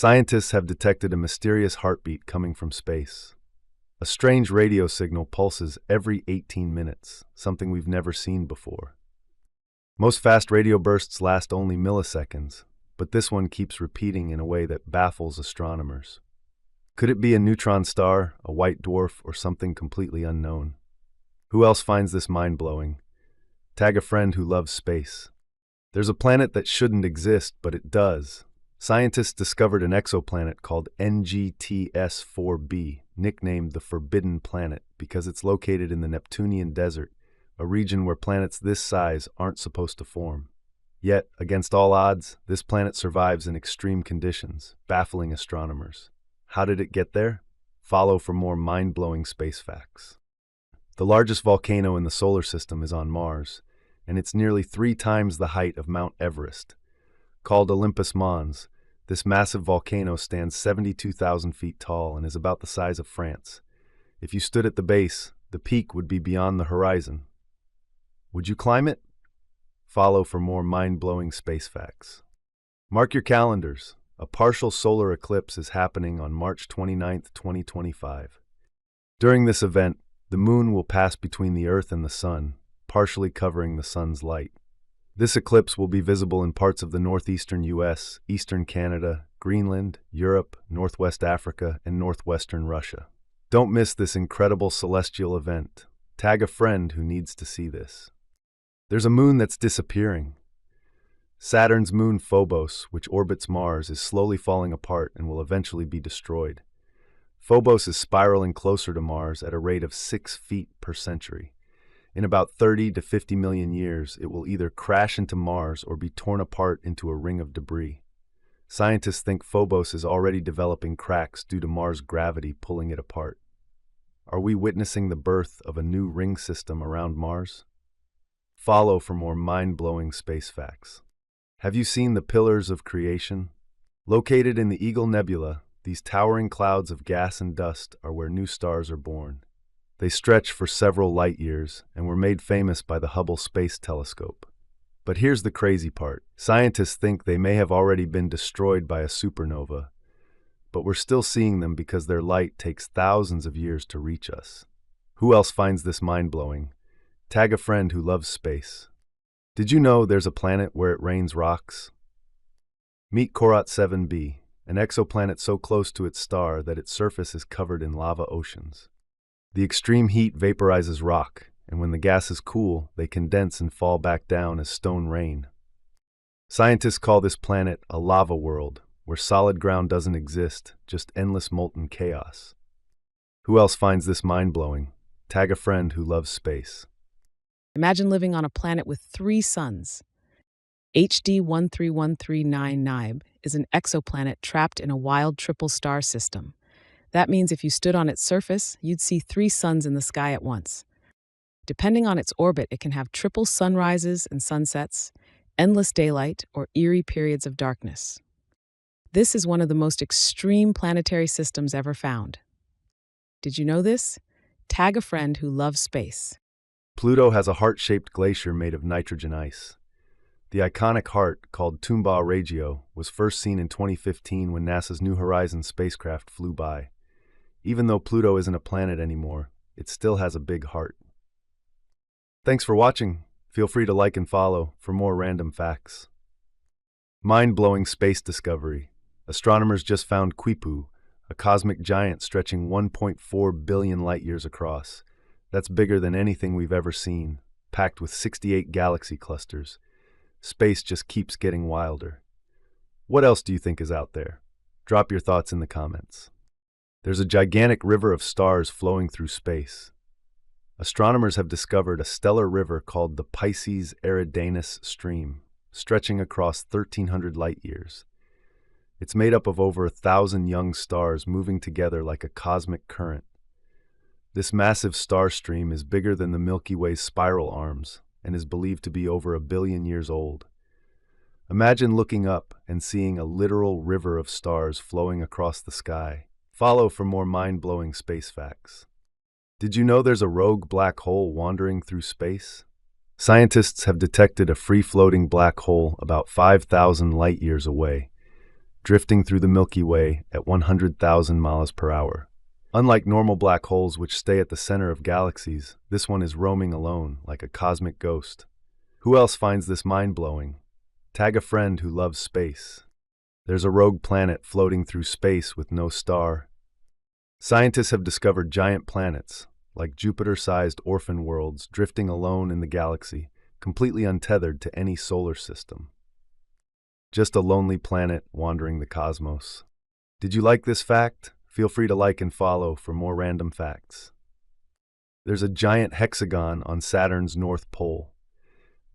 Scientists have detected a mysterious heartbeat coming from space. A strange radio signal pulses every 18 minutes, something we've never seen before. Most fast radio bursts last only milliseconds, but this one keeps repeating in a way that baffles astronomers. Could it be a neutron star, a white dwarf, or something completely unknown? Who else finds this mind-blowing? Tag a friend who loves space. There's a planet that shouldn't exist, but it does. Scientists discovered an exoplanet called NGTS-4b, nicknamed the Forbidden Planet because it's located in the Neptunian Desert, a region where planets this size aren't supposed to form. Yet, against all odds, this planet survives in extreme conditions, baffling astronomers. How did it get there? Follow for more mind-blowing space facts. The largest volcano in the solar system is on Mars, and it's nearly 3 times the height of Mount Everest. Called Olympus Mons, this massive volcano stands 72,000 feet tall and is about the size of France. If you stood at the base, the peak would be beyond the horizon. Would you climb it? Follow for more mind-blowing space facts. Mark your calendars. A partial solar eclipse is happening on March 29, 2025. During this event, the moon will pass between the Earth and the Sun, partially covering the Sun's light. This eclipse will be visible in parts of the northeastern U.S., eastern Canada, Greenland, Europe, northwest Africa, and northwestern Russia. Don't miss this incredible celestial event. Tag a friend who needs to see this. There's a moon that's disappearing. Saturn's moon Phobos, which orbits Mars, is slowly falling apart and will eventually be destroyed. Phobos is spiraling closer to Mars at a rate of 6 feet per century. In about 30 to 50 million years, it will either crash into Mars or be torn apart into a ring of debris. Scientists think Phobos is already developing cracks due to Mars' gravity pulling it apart. Are we witnessing the birth of a new ring system around Mars? Follow for more mind-blowing space facts. Have you seen the Pillars of Creation? Located in the Eagle Nebula, these towering clouds of gas and dust are where new stars are born. They stretch for several light years and were made famous by the Hubble Space Telescope. But here's the crazy part. Scientists think they may have already been destroyed by a supernova, but we're still seeing them because their light takes thousands of years to reach us. Who else finds this mind-blowing? Tag a friend who loves space. Did you know there's a planet where it rains rocks? Meet Korat 7b, an exoplanet so close to its star that its surface is covered in lava oceans. The extreme heat vaporizes rock, and when the gases cool, they condense and fall back down as stone rain. Scientists call this planet a lava world, where solid ground doesn't exist, just endless molten chaos. Who else finds this mind-blowing? Tag a friend who loves space. Imagine living on a planet with 3 suns. HD 13139 Nib is an exoplanet trapped in a wild triple star system. That means if you stood on its surface, you'd see 3 suns in the sky at once. Depending on its orbit, it can have triple sunrises and sunsets, endless daylight, or eerie periods of darkness. This is one of the most extreme planetary systems ever found. Did you know this? Tag a friend who loves space. Pluto has a heart-shaped glacier made of nitrogen ice. The iconic heart, called Tumba Regio, was first seen in 2015 when NASA's New Horizons spacecraft flew by. Even though Pluto isn't a planet anymore, it still has a big heart. Thanks for watching. Feel free to like and follow for more random facts. Mind-blowing space discovery. Astronomers just found Quipu, a cosmic giant stretching 1.4 billion light-years across. That's bigger than anything we've ever seen, packed with 68 galaxy clusters. Space just keeps getting wilder. What else do you think is out there? Drop your thoughts in the comments. There's a gigantic river of stars flowing through space. Astronomers have discovered a stellar river called the Pisces Eridanus Stream, stretching across 1,300 light-years. It's made up of over 1,000 young stars moving together like a cosmic current. This massive star stream is bigger than the Milky Way's spiral arms and is believed to be over 1 billion years old. Imagine looking up and seeing a literal river of stars flowing across the sky. Follow for more mind-blowing space facts. Did you know there's a rogue black hole wandering through space? Scientists have detected a free-floating black hole about 5,000 light-years away. drifting through the Milky Way at 100,000 miles per hour. Unlike normal black holes which stay at the center of galaxies, this one is roaming alone, like a cosmic ghost. Who else finds this mind-blowing? Tag a friend who loves space. There's a rogue planet floating through space with no star. Scientists have discovered giant planets, like Jupiter-sized orphan worlds, drifting alone in the galaxy, completely untethered to any solar system. Just a lonely planet wandering the cosmos. Did you like this fact? Feel free to like and follow for more random facts. There's a giant hexagon on Saturn's North Pole.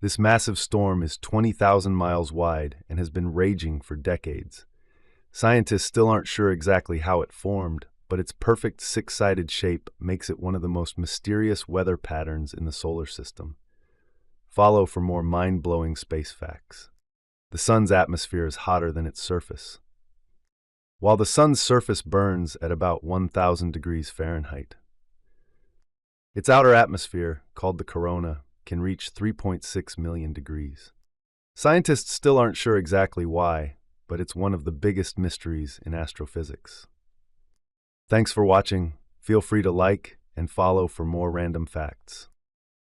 This massive storm is 20,000 miles wide and has been raging for decades. Scientists still aren't sure exactly how it formed, but its perfect six-sided shape makes it one of the most mysterious weather patterns in the solar system. Follow for more mind-blowing space facts. The sun's atmosphere is hotter than its surface. While the sun's surface burns at about 1,000 degrees Fahrenheit, its outer atmosphere, called the corona, can reach 3.6 million degrees. Scientists still aren't sure exactly why, but it's one of the biggest mysteries in astrophysics. Thanks for watching. Feel free to like and follow for more random facts.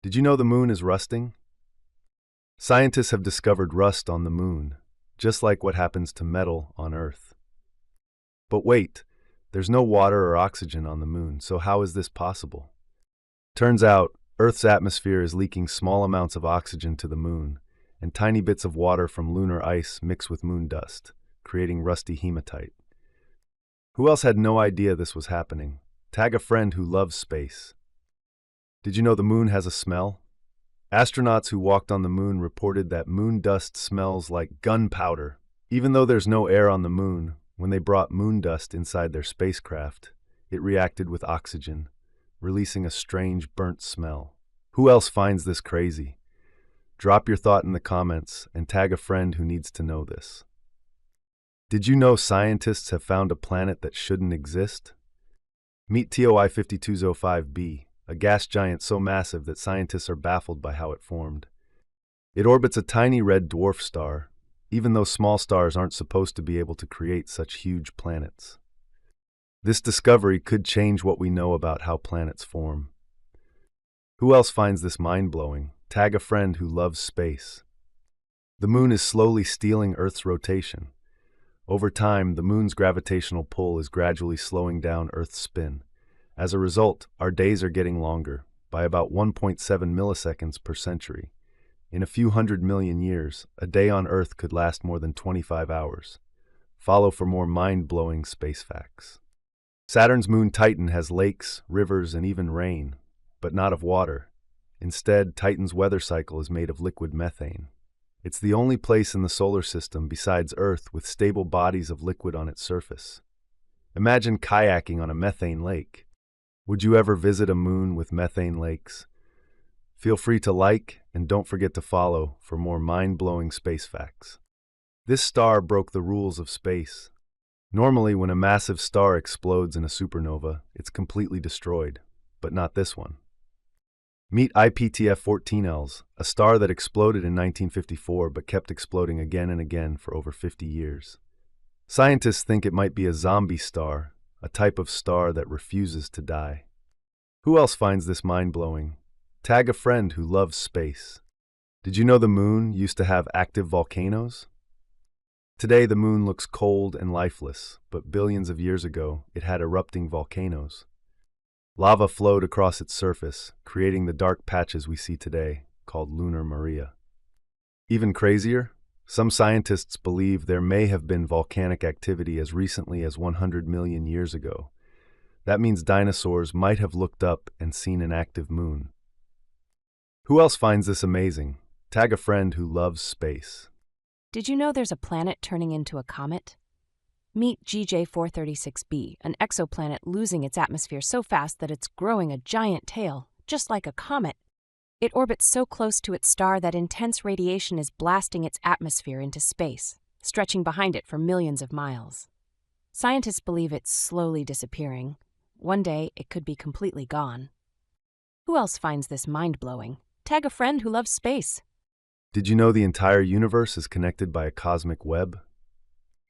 Did you know the moon is rusting? Scientists have discovered rust on the moon, just like what happens to metal on Earth. But wait, there's no water or oxygen on the moon, so how is this possible? Turns out, Earth's atmosphere is leaking small amounts of oxygen to the moon, and tiny bits of water from lunar ice mix with moon dust, creating rusty hematite. Who else had no idea this was happening? Tag a friend who loves space. Did you know the moon has a smell? Astronauts who walked on the moon reported that moon dust smells like gunpowder. Even though there's no air on the moon, when they brought moon dust inside their spacecraft, it reacted with oxygen, releasing a strange burnt smell. Who else finds this crazy? Drop your thought in the comments and tag a friend who needs to know this. Did you know scientists have found a planet that shouldn't exist? Meet TOI 5205b, a gas giant so massive that scientists are baffled by how it formed. It orbits a tiny red dwarf star, even though small stars aren't supposed to be able to create such huge planets. This discovery could change what we know about how planets form. Who else finds this mind-blowing? Tag a friend who loves space. The moon is slowly stealing Earth's rotation. Over time, the moon's gravitational pull is gradually slowing down Earth's spin. As a result, our days are getting longer, by about 1.7 milliseconds per century. In a few 100 million years, a day on Earth could last more than 25 hours. Follow for more mind-blowing space facts. Saturn's moon Titan has lakes, rivers, and even rain, but not of water. Instead, Titan's weather cycle is made of liquid methane. It's the only place in the solar system besides Earth with stable bodies of liquid on its surface. Imagine kayaking on a methane lake. Would you ever visit a moon with methane lakes? Feel free to like and don't forget to follow for more mind-blowing space facts. This star broke the rules of space. Normally, when a massive star explodes in a supernova, it's completely destroyed, but not this one. Meet IPTF-14Ls, a star that exploded in 1954 but kept exploding again and again for over 50 years. Scientists think it might be a zombie star, a type of star that refuses to die. Who else finds this mind-blowing? Tag a friend who loves space. Did you know the moon used to have active volcanoes? Today, the moon looks cold and lifeless, but billions of years ago, it had erupting volcanoes. Lava flowed across its surface, creating the dark patches we see today, called lunar Maria. Even crazier, some scientists believe there may have been volcanic activity as recently as 100 million years ago. That means dinosaurs might have looked up and seen an active moon. Who else finds this amazing? Tag a friend who loves space. Did you know there's a planet turning into a comet? Meet GJ436b, an exoplanet losing its atmosphere so fast that it's growing a giant tail, just like a comet. It orbits so close to its star that intense radiation is blasting its atmosphere into space, stretching behind it for millions of miles. Scientists believe it's slowly disappearing. One day, it could be completely gone. Who else finds this mind-blowing? Tag a friend who loves space. Did you know the entire universe is connected by a cosmic web?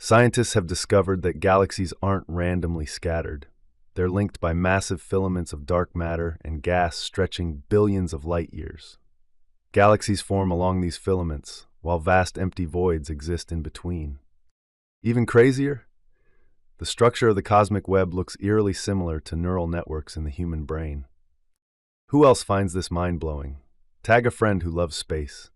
Scientists have discovered that galaxies aren't randomly scattered. They're linked by massive filaments of dark matter and gas stretching billions of light years. Galaxies form along these filaments, while vast empty voids exist in between. Even crazier, the structure of the cosmic web looks eerily similar to neural networks in the human brain. Who else finds this mind-blowing? Tag a friend who loves space.